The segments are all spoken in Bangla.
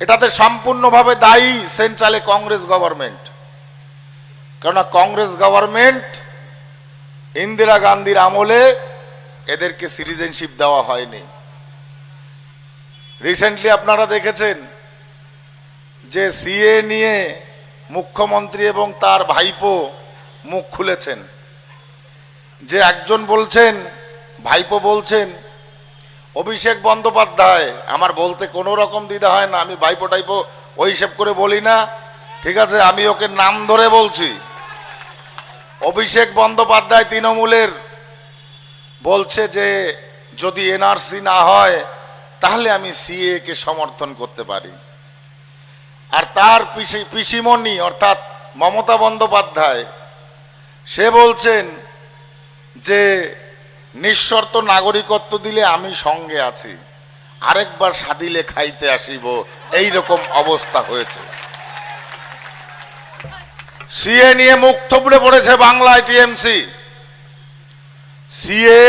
এটাতে সম্পূর্ণভাবে দায়ী সেন্ট্রালে কংগ্রেস গভর্নমেন্ট। কেননা কংগ্রেস গভর্নমেন্ট ইন্দিরা গান্ধীর আমলে এদেরকে সিটিজেনশিপ দেওয়া হয়নি। রিসেন্টলি আপনারা দেখেছেন যে সিএ নিয়ে মুখ্যমন্ত্রী এবং তার ভাইপো মুখ খুলেছেন। যে একজন বলছেন, ভাইপো বলছেন, অভিষেক বন্দ্যোপাধ্যায়, আমার বলতে কোনো রকম দ্বিধা হয় না, আমি ভাইপো টাইপো ওই হিসেব করে বলি না, ঠিক আছে, আমি ওকে নাম ধরে বলছি। অভিষেক বন্দ্যোপাধ্যায় তৃণমূলের বলছে যে যদি এনআরসি না হয় তাহলে আমি সিএ কে সমর্থন করতে পারি। আর তার পিসিমণি অর্থাৎ মমতা বন্দ্যোপাধ্যায় সে বলছেন যে নিঃশর্ত নাগরিকত্ব দিলে আমি সঙ্গে আছি, আরেকবার সাদিলে খাইতে আসিব, এই রকম অবস্থা হয়েছে। সিএ নিয়ে মুখ থুবড়ে পড়েছে বাংলায় টিএমসি। সিএ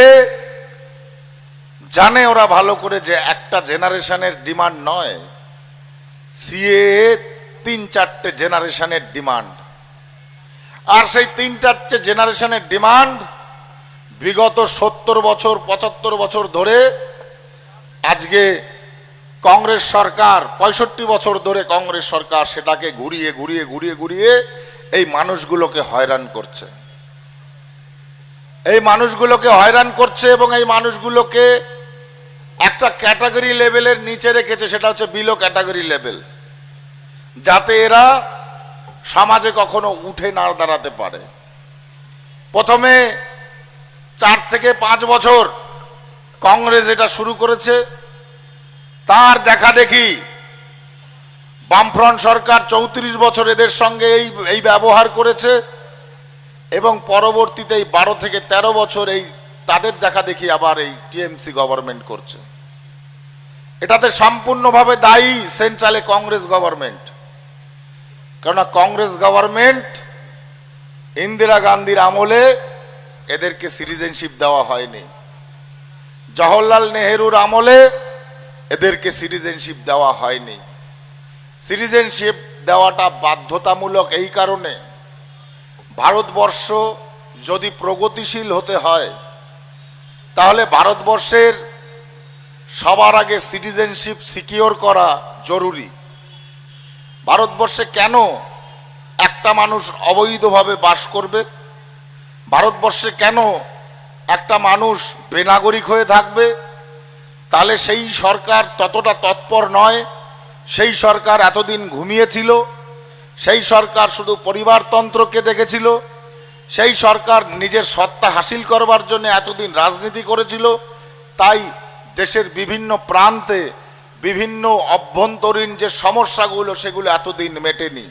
জানে ওরা ভালো করে যে একটা জেনারেশনের ডিমান্ড নয়, সিএ 3-4টে জেনারেশনের ডিমান্ড। আর সেই 3-4টে জেনারেশনের ডিমান্ড বিগত 70 বছর 75 বছর ধরে আজকে কংগ্রেস সরকার 65 বছর ধরে কংগ্রেস সরকার সেটাকে ঘুরিয়ে ঘুরিয়ে ঘুরিয়ে ঘুরিয়ে এই মানুষগুলোকে হয়রান করছে। এই মানুষগুলোকে হয়রান করছে এবং এই মানুষগুলোকে একটা ক্যাটাগরি লেভেলের নিচে রেখেছে, সেটা হচ্ছে বিলো ক্যাটাগরি লেভেল, যাতে এরা সমাজে কখনো উঠে না দাঁড়াতে পারে। প্রথমে 4 থেকে 5 বছর কংগ্রেস এটা শুরু করেছে, তার দেখা দেখি বামফ্রন্ট সরকার 34 বছর এদের সঙ্গে এই ব্যবহার করেছে এবং পরবর্তীতে এই 12 থেকে 13 বছর এই তাদের দেখা দেখি আবার এই টিএমসি গভর্নমেন্ট করছে। এটাতে সম্পূর্ণভাবে দায়ী সেন্ট্রালে কংগ্রেস গভর্নমেন্ট। কেননা কংগ্রেস গভর্নমেন্ট ইন্দিরা গান্ধীর আমলে এদেরকে সিটিজেনশিপ দেওয়া হয়নি, জওহরলাল নেহেরুর আমলে এদেরকে সিটিজেনশিপ দেওয়া হয়নি। সিটিজেনশিপ দেওয়াটা বাধ্যতামূলক এই কারণে, ভারতবর্ষ যদি প্রগতিশীল হতে হয় তাহলে ভারতবর্ষের সবার আগে সিটিজেনশিপ সিকিওর করা জরুরি। ভারতবর্ষে কেন একটা মানুষ অবৈধভাবে বাস করবে? ভারতবর্ষে কেন একটা মানুষ বেনাগরিক হয়ে থাকবে? তাহলে সেই সরকার ততটা তৎপর নয়, সেই সরকার এতদিন ঘুমিয়েছিল, সেই সরকার শুধু পরিবারতন্ত্রকে দেখেছিল, সেই সরকার নিজের সত্তা হাসিল করবার জন্য এতদিন রাজনীতি করেছিল। তাই দেশের বিভিন্ন প্রান্তে বিভিন্ন অভ্যন্তরীণ যে সমস্যাগুলো সেগুলো এতদিন মেটেনি।